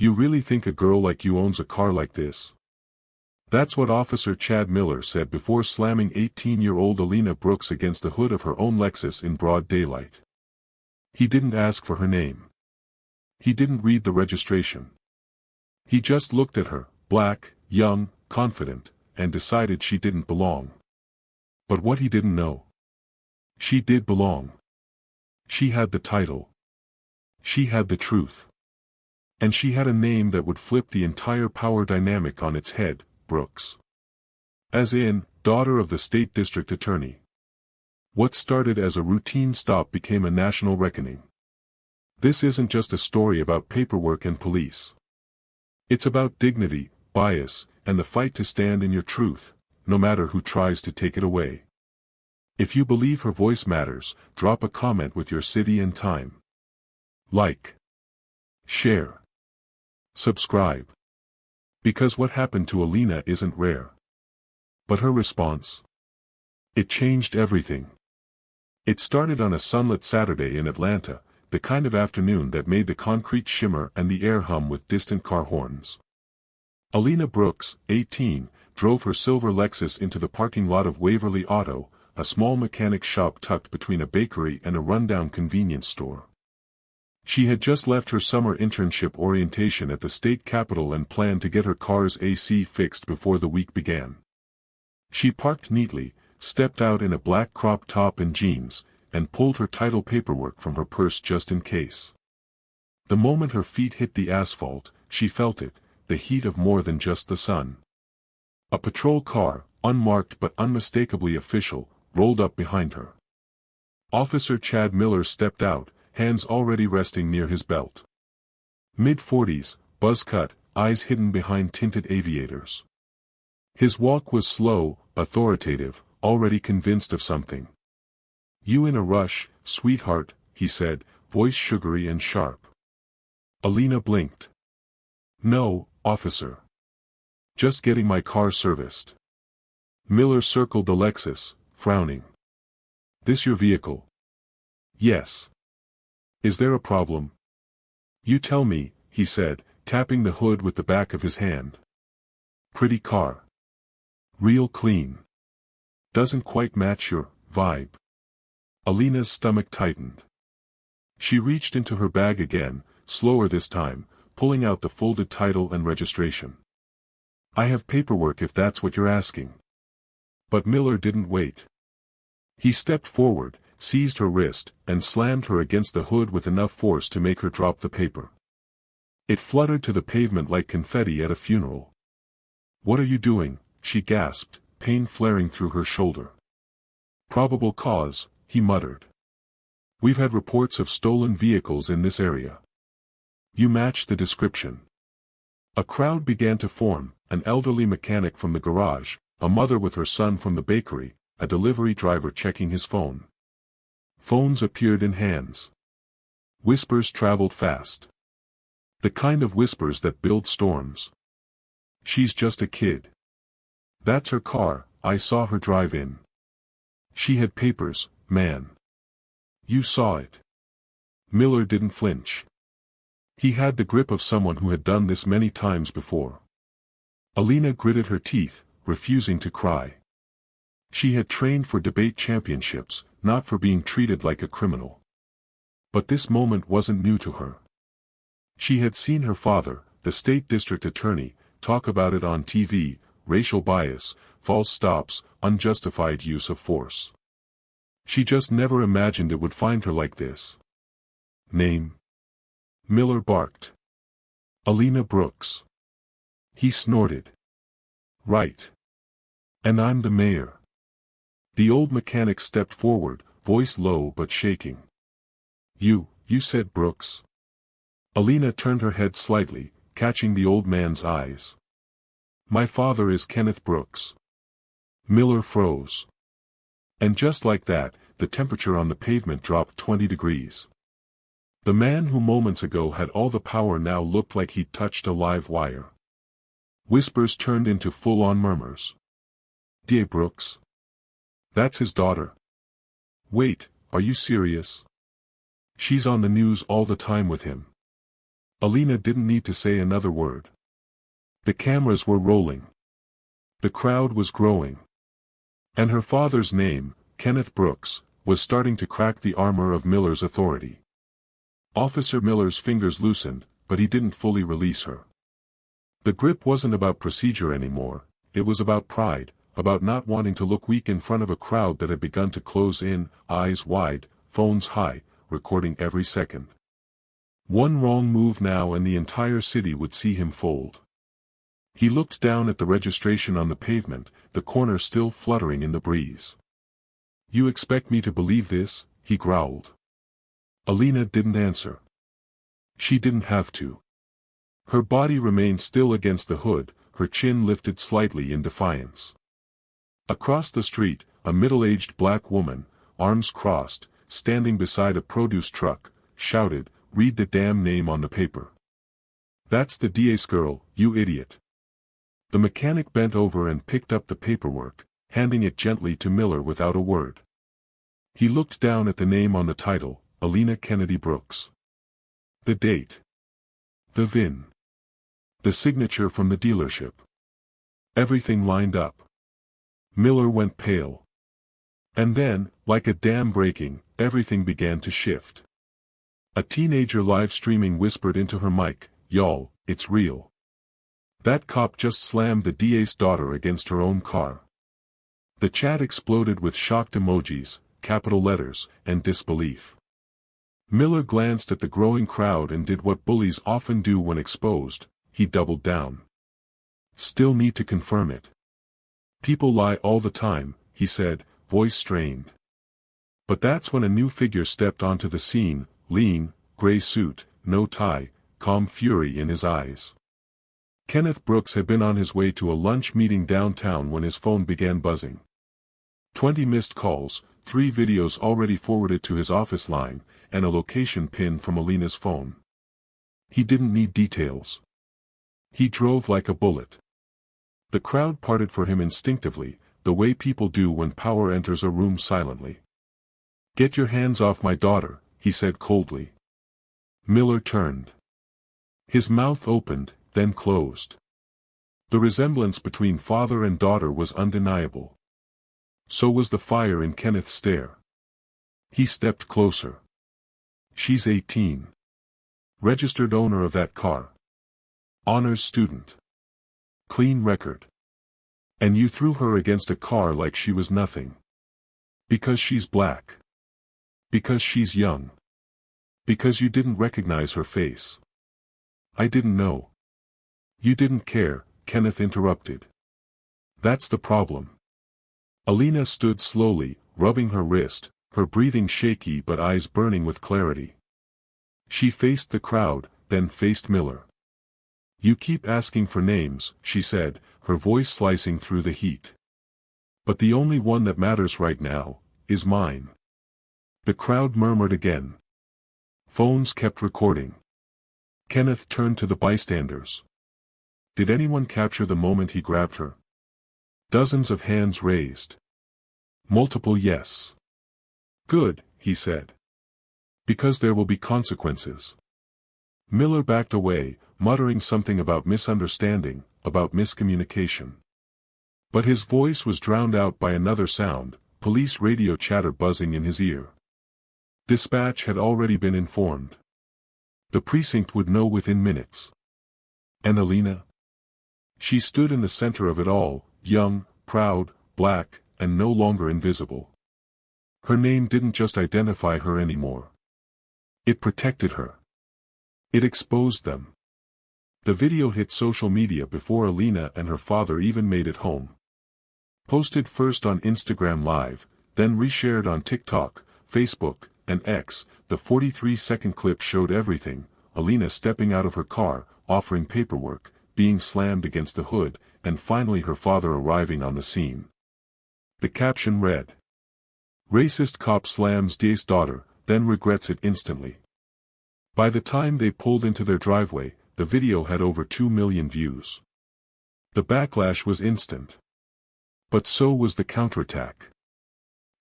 You really think a girl like you owns a car like this? That's what Officer Chad Miller said before slamming 18-year-old Alina Brooks against the hood of her own Lexus in broad daylight. He didn't ask for her name. He didn't read the registration. He just looked at her, black, young, confident, and decided she didn't belong. But what he didn't know. She did belong. She had the title. She had the truth. And she had a name that would flip the entire power dynamic on its head, Brooks. As in, daughter of the state district attorney. What started as a routine stop became a national reckoning. This isn't just a story about paperwork and police. It's about dignity, bias, and the fight to stand in your truth, no matter who tries to take it away. If you believe her voice matters, drop a comment with your city and time. Like. Share. Subscribe. Because what happened to Alina isn't rare. But her response? It changed everything. It started on a sunlit Saturday in Atlanta, the kind of afternoon that made the concrete shimmer and the air hum with distant car horns. Alina Brooks, 18, drove her silver Lexus into the parking lot of Waverly Auto, a small mechanic shop tucked between a bakery and a rundown convenience store. She had just left her summer internship orientation at the state capitol and planned to get her car's AC fixed before the week began. She parked neatly, stepped out in a black crop top and jeans, and pulled her title paperwork from her purse just in case. The moment her feet hit the asphalt, she felt it, the heat of more than just the sun. A patrol car, unmarked but unmistakably official, rolled up behind her. Officer Chad Miller stepped out, hands already resting near his belt. Mid-40s, buzz cut, eyes hidden behind tinted aviators. His walk was slow, authoritative, already convinced of something. "You in a rush, sweetheart," he said, voice sugary and sharp. Alina blinked. "No, officer. Just getting my car serviced." Miller circled the Lexus, frowning. "This your vehicle?" "Yes." "Is there a problem?" "You tell me," he said, tapping the hood with the back of his hand. "Pretty car. Real clean. Doesn't quite match your vibe." Alina's stomach tightened. She reached into her bag again, slower this time, pulling out the folded title and registration. "I have paperwork if that's what you're asking." But Miller didn't wait. He stepped forward, seized her wrist, and slammed her against the hood with enough force to make her drop the paper. It fluttered to the pavement like confetti at a funeral. "What are you doing?" she gasped, pain flaring through her shoulder. "Probable cause," he muttered. "We've had reports of stolen vehicles in this area. You match the description." A crowd began to form, an elderly mechanic from the garage, a mother with her son from the bakery, a delivery driver checking his phone. Phones appeared in hands. Whispers traveled fast. The kind of whispers that build storms. "She's just a kid. That's her car, I saw her drive in. She had papers, man. You saw it." Miller didn't flinch. He had the grip of someone who had done this many times before. Alina gritted her teeth, refusing to cry. She had trained for debate championships, not for being treated like a criminal. But this moment wasn't new to her. She had seen her father, the state district attorney, talk about it on TV, racial bias, false stops, unjustified use of force. She just never imagined it would find her like this. "Name?" Miller barked. "Alina Brooks." He snorted. "Right. And I'm the mayor." The old mechanic stepped forward, voice low but shaking. You said Brooks?" Alina turned her head slightly, catching the old man's eyes. "My father is Kenneth Brooks." Miller froze. And just like that, the temperature on the pavement dropped 20 degrees. The man who moments ago had all the power now looked like he'd touched a live wire. Whispers turned into full-on murmurs. "D.A. Brooks? That's his daughter. Wait, are you serious? She's on the news all the time with him. Alina didn't need to say another word. The cameras were rolling. The crowd was growing. And her father's name, Kenneth Brooks, was starting to crack the armor of Miller's authority. Officer Miller's fingers loosened, but he didn't fully release her. The grip wasn't about procedure anymore, it was about pride, about not wanting to look weak in front of a crowd that had begun to close in, eyes wide, phones high, recording every second. One wrong move now and the entire city would see him fold. He looked down at the registration on the pavement, the corner still fluttering in the breeze. "You expect me to believe this?" he growled. Alina didn't answer. She didn't have to. Her body remained still against the hood, her chin lifted slightly in defiance. Across the street, a middle-aged black woman, arms crossed, standing beside a produce truck, shouted, "Read the damn name on the paper." "That's the DA's girl, you idiot." The mechanic bent over and picked up the paperwork, handing it gently to Miller without a word. He looked down at the name on the title, Alina Kennedy Brooks. The date. The VIN. The signature from the dealership. Everything lined up. Miller went pale. And then, like a dam breaking, everything began to shift. A teenager live streaming whispered into her mic, "Y'all, it's real. That cop just slammed the DA's daughter against her own car." The chat exploded with shocked emojis, capital letters, and disbelief. Miller glanced at the growing crowd and did what bullies often do when exposed, he doubled down. "Still need to confirm it. People lie all the time," he said, voice strained. But that's when a new figure stepped onto the scene, lean, gray suit, no tie, calm fury in his eyes. Kenneth Brooks had been on his way to a lunch meeting downtown when his phone began buzzing. 20 missed calls, 3 videos already forwarded to his office line, and a location pin from Alina's phone. He didn't need details. He drove like a bullet. The crowd parted for him instinctively, the way people do when power enters a room silently. "Get your hands off my daughter," he said coldly. Miller turned. His mouth opened, then closed. The resemblance between father and daughter was undeniable. So was the fire in Kenneth's stare. He stepped closer. "She's 18. Registered owner of that car. Honors student. Clean record. And you threw her against a car like she was nothing. Because she's black. Because she's young. Because you didn't recognize her face." "I didn't know." "You didn't care," Kenneth interrupted. "That's the problem." Alina stood slowly, rubbing her wrist, her breathing shaky but eyes burning with clarity. She faced the crowd, then faced Miller. "You keep asking for names," she said, her voice slicing through the heat. "But the only one that matters right now is mine." The crowd murmured again. Phones kept recording. Kenneth turned to the bystanders. Did anyone capture the moment he grabbed her? Dozens of hands raised. Multiple yes. "Good," he said. "Because there will be consequences." Miller backed away, muttering something about misunderstanding, about miscommunication. But his voice was drowned out by another sound, police radio chatter buzzing in his ear. Dispatch had already been informed. The precinct would know within minutes. And Alina? She stood in the center of it all, young, proud, black, and no longer invisible. Her name didn't just identify her anymore. It protected her. It exposed them. The video hit social media before Alina and her father even made it home. Posted first on Instagram Live, then reshared on TikTok, Facebook, and X, the 43-second clip showed everything: Alina stepping out of her car, offering paperwork, being slammed against the hood, and finally her father arriving on the scene. The caption read, "Racist cop slams DA's daughter, then regrets it instantly." By the time they pulled into their driveway, the video had over 2 million views. The backlash was instant. But so was the counterattack.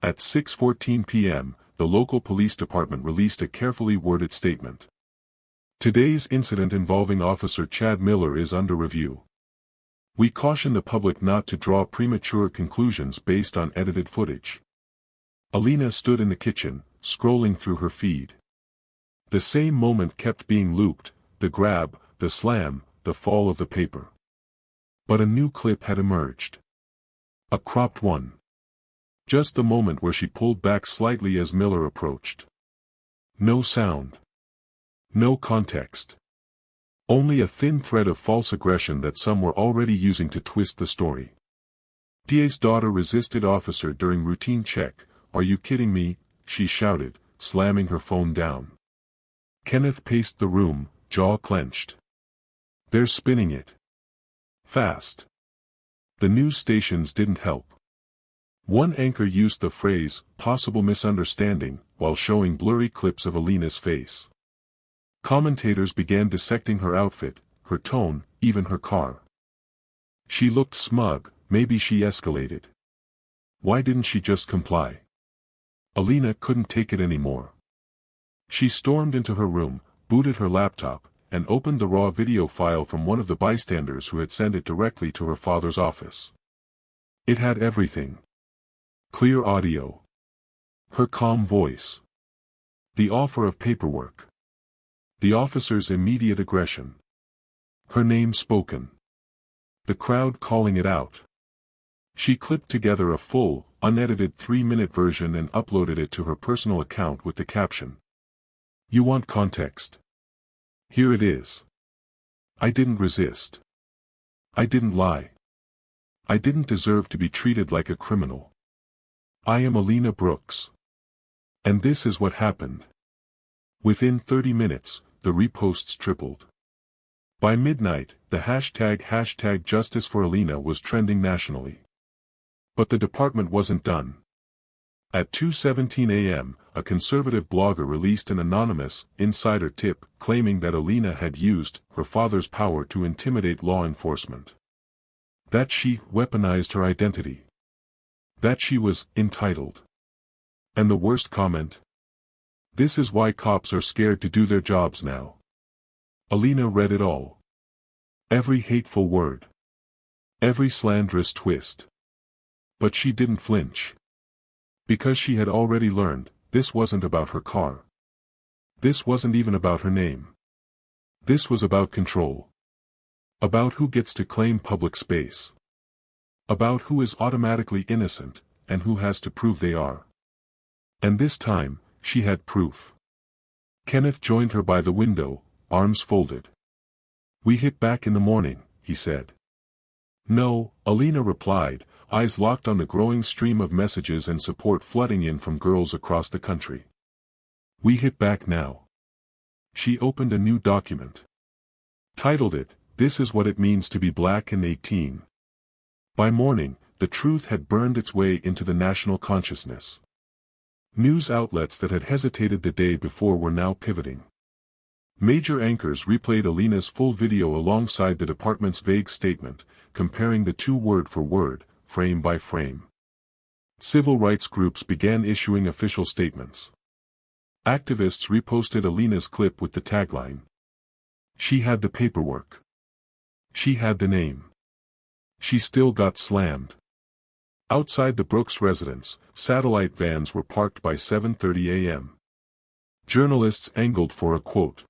At 6:14 p.m., the local police department released a carefully worded statement. Today's incident involving Officer Chad Miller is under review. We caution the public not to draw premature conclusions based on edited footage. Alina stood in the kitchen, scrolling through her feed. The same moment kept being looped, the grab, the slam, the fall of the paper. But a new clip had emerged. A cropped one. Just the moment where she pulled back slightly as Miller approached. No sound. No context. Only a thin thread of false aggression that some were already using to twist the story. DA's daughter resisted officer during routine check. "Are you kidding me?" she shouted, slamming her phone down. Kenneth paced the room, jaw clenched. "They're spinning it. Fast." The news stations didn't help. One anchor used the phrase, "possible misunderstanding," while showing blurry clips of Alina's face. Commentators began dissecting her outfit, her tone, even her car. She looked smug, maybe she escalated. Why didn't she just comply? Alina couldn't take it anymore. She stormed into her room, booted her laptop, and opened the raw video file from one of the bystanders who had sent it directly to her father's office. It had everything. Clear audio. Her calm voice. The offer of paperwork. The officer's immediate aggression. Her name spoken. The crowd calling it out. She clipped together a full, unedited 3-minute version and uploaded it to her personal account with the caption. "You want context? Here it is. I didn't resist. I didn't lie. I didn't deserve to be treated like a criminal. I am Alina Brooks. And this is what happened." Within 30 minutes, the reposts tripled. By midnight, the hashtag Justice for Alina was trending nationally. But the department wasn't done. At 2:17 a.m., a conservative blogger released an anonymous, insider tip claiming that Alina had used her father's power to intimidate law enforcement. That she weaponized her identity. That she was entitled. And the worst comment? "This is why cops are scared to do their jobs now." Alina read it all. Every hateful word. Every slanderous twist. But she didn't flinch. Because she had already learned, this wasn't about her car. This wasn't even about her name. This was about control. About who gets to claim public space. About who is automatically innocent, and who has to prove they are. And this time, she had proof. Kenneth joined her by the window, arms folded. "We hit back in the morning," he said. "No," Alina replied, eyes locked on the growing stream of messages and support flooding in from girls across the country. "We hit back now." She opened a new document. Titled it, "This is what it means to be black and 18." By morning, the truth had burned its way into the national consciousness. News outlets that had hesitated the day before were now pivoting. Major anchors replayed Alina's full video alongside the department's vague statement, comparing the two word for word, frame by frame. Civil rights groups began issuing official statements. Activists reposted Alina's clip with the tagline. "She had the paperwork. She had the name. She still got slammed." Outside the Brooks residence, satellite vans were parked by 7:30 a.m. Journalists angled for a quote.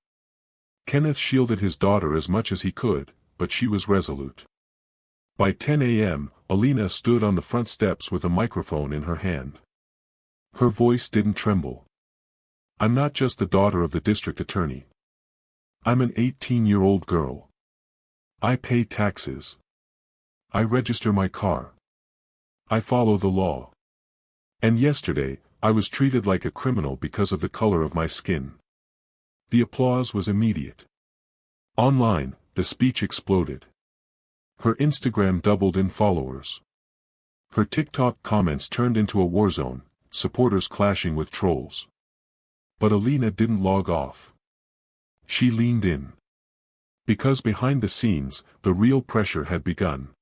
Kenneth shielded his daughter as much as he could, but she was resolute. By 10 a.m., Alina stood on the front steps with a microphone in her hand. Her voice didn't tremble. "I'm not just the daughter of the district attorney. I'm an 18-year-old girl. I pay taxes. I register my car. I follow the law. And yesterday, I was treated like a criminal because of the color of my skin." The applause was immediate. Online, the speech exploded. Her Instagram doubled in followers. Her TikTok comments turned into a war zone, supporters clashing with trolls. But Alina didn't log off. She leaned in. Because behind the scenes, the real pressure had begun.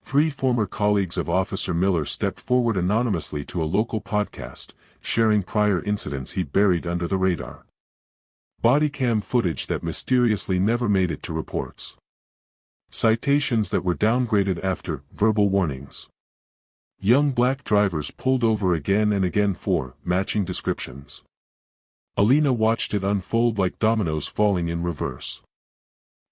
3 former colleagues of Officer Miller stepped forward anonymously to a local podcast, sharing prior incidents he'd buried under the radar. Body cam footage that mysteriously never made it to reports. Citations that were downgraded after verbal warnings. Young black drivers pulled over again and again for matching descriptions. Alina watched it unfold like dominoes falling in reverse.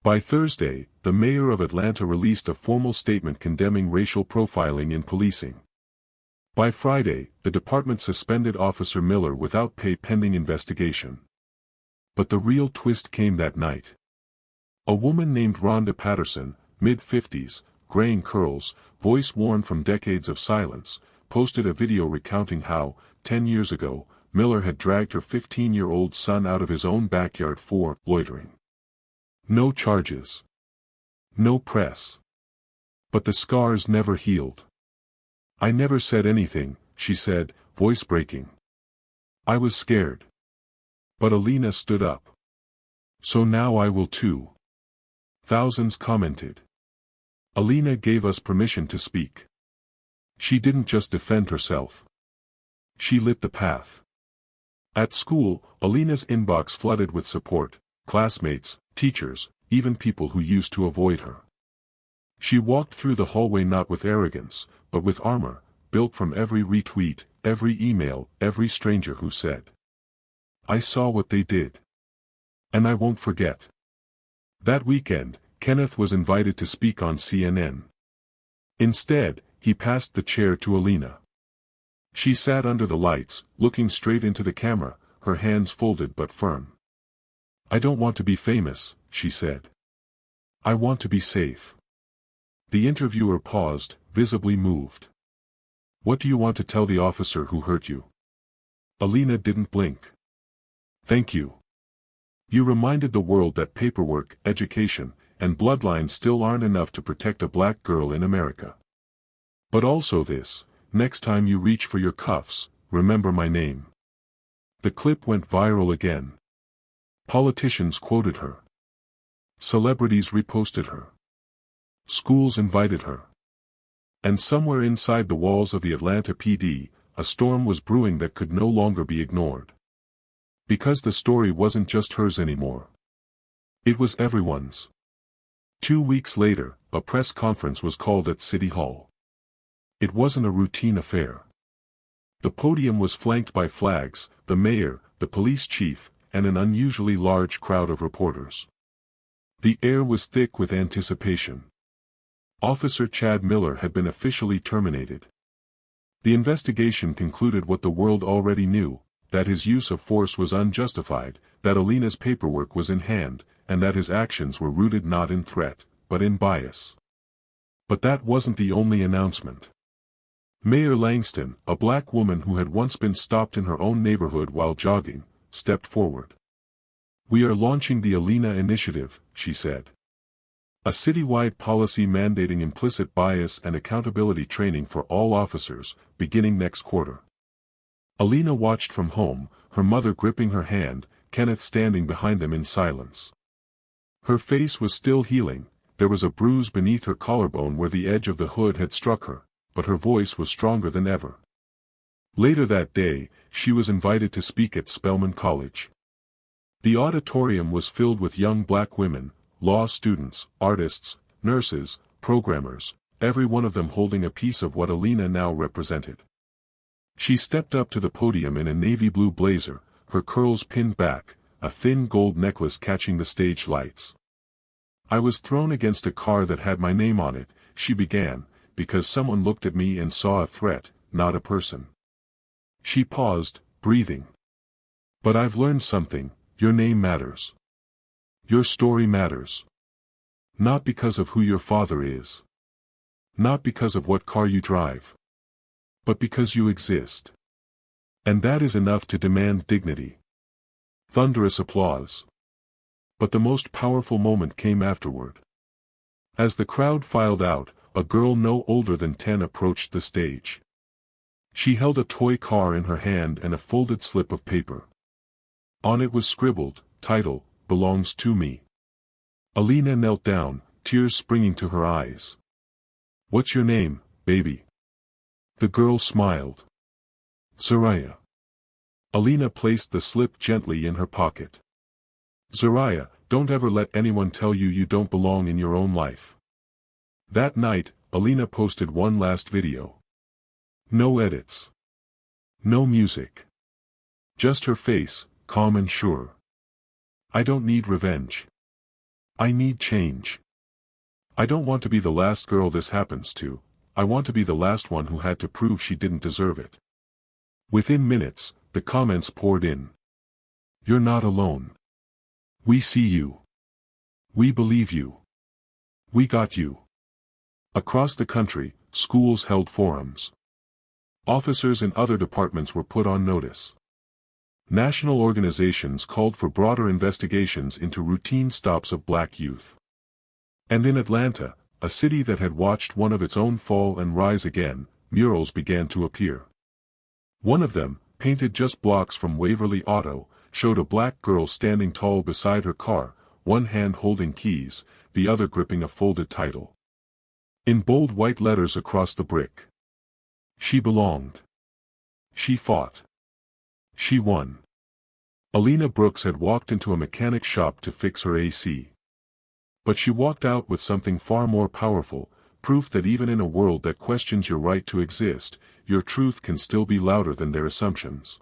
By Thursday, the mayor of Atlanta released a formal statement condemning racial profiling in policing. By Friday, the department suspended Officer Miller without pay pending investigation. But the real twist came that night. A woman named Rhonda Patterson, mid-50s, graying curls, voice worn from decades of silence, posted a video recounting how, 10 years ago, Miller had dragged her 15-year-old son out of his own backyard for loitering. No charges. No press. But the scars never healed. "I never said anything," she said, voice breaking. "I was scared." But Alina stood up. "So now I will too." Thousands commented. Alina gave us permission to speak. She didn't just defend herself. She lit the path. At school, Alina's inbox flooded with support, classmates, teachers, even people who used to avoid her. She walked through the hallway not with arrogance, but with armor, built from every retweet, every email, every stranger who said, "I saw what they did. And I won't forget." That weekend, Kenneth was invited to speak on CNN. Instead, he passed the chair to Alina. She sat under the lights, looking straight into the camera, her hands folded but firm. "I don't want to be famous," she said. "I want to be safe." The interviewer paused, visibly moved. "What do you want to tell the officer who hurt you?" Alina didn't blink. "Thank you. You reminded the world that paperwork, education, and bloodline still aren't enough to protect a black girl in America. But also this, next time you reach for your cuffs, remember my name." The clip went viral again. Politicians quoted her. Celebrities reposted her. Schools invited her. And somewhere inside the walls of the Atlanta PD, a storm was brewing that could no longer be ignored. Because the story wasn't just hers anymore. It was everyone's. 2 weeks later, a press conference was called at City Hall. It wasn't a routine affair. The podium was flanked by flags, the mayor, the police chief, and an unusually large crowd of reporters. The air was thick with anticipation. Officer Chad Miller had been officially terminated. The investigation concluded what the world already knew, that his use of force was unjustified, that Alina's paperwork was in hand, and that his actions were rooted not in threat, but in bias. But that wasn't the only announcement. Mayor Langston, a black woman who had once been stopped in her own neighborhood while jogging, stepped forward. "We are launching the Alina Initiative," she said. "A citywide policy mandating implicit bias and accountability training for all officers, beginning next quarter." Alina watched from home, her mother gripping her hand, Kenneth standing behind them in silence. Her face was still healing, there was a bruise beneath her collarbone where the edge of the hood had struck her, but her voice was stronger than ever. Later that day, she was invited to speak at Spelman College. The auditorium was filled with young black women, law students, artists, nurses, programmers, every one of them holding a piece of what Alina now represented. She stepped up to the podium in a navy blue blazer, her curls pinned back, a thin gold necklace catching the stage lights. "I was thrown against a car that had my name on it," she began, "because someone looked at me and saw a threat, not a person." She paused, breathing. "But I've learned something, your name matters. Your story matters. Not because of who your father is. Not because of what car you drive. But because you exist. And that is enough to demand dignity." Thunderous applause. But the most powerful moment came afterward. As the crowd filed out, a girl no older than 10 approached the stage. She held a toy car in her hand and a folded slip of paper. On it was scribbled, title, "Belongs to me." Alina knelt down, tears springing to her eyes. "What's your name, baby?" The girl smiled. "Soraya." Alina placed the slip gently in her pocket. Zariah, don't ever let anyone tell you you don't belong in your own life. That night, Alina posted one last video. No edits. No music. Just her face, calm and sure. I don't need revenge. I need change. I don't want to be the last girl this happens to, I want to be the last one who had to prove she didn't deserve it. Within minutes, the comments poured in. You're not alone. We see you. We believe you. We got you. Across the country, schools held forums. Officers in other departments were put on notice. National organizations called for broader investigations into routine stops of black youth. And in Atlanta, a city that had watched one of its own fall and rise again, murals began to appear. One of them, painted just blocks from Waverly Auto, showed a black girl standing tall beside her car, one hand holding keys, the other gripping a folded title. In bold white letters across the brick. She belonged. She fought. She won. Alina Brooks had walked into a mechanic shop to fix her AC. But she walked out with something far more powerful, proof that even in a world that questions your right to exist, your truth can still be louder than their assumptions.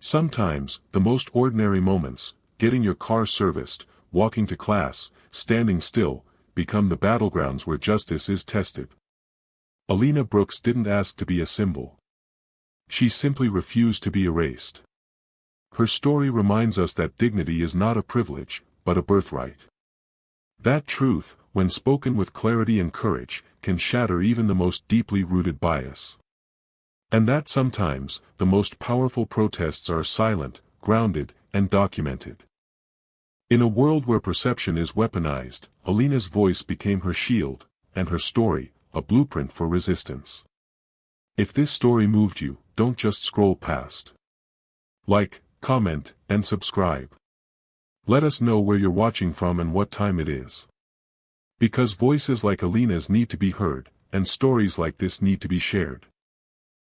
Sometimes, the most ordinary moments, getting your car serviced, walking to class, standing still, become the battlegrounds where justice is tested. Alina Brooks didn't ask to be a symbol. She simply refused to be erased. Her story reminds us that dignity is not a privilege, but a birthright. That truth, when spoken with clarity and courage, can shatter even the most deeply rooted bias. And that sometimes, the most powerful protests are silent, grounded, and documented. In a world where perception is weaponized, Alina's voice became her shield, and her story, a blueprint for resistance. If this story moved you, don't just scroll past. Like, comment, and subscribe. Let us know where you're watching from and what time it is. Because voices like Alina's need to be heard, and stories like this need to be shared.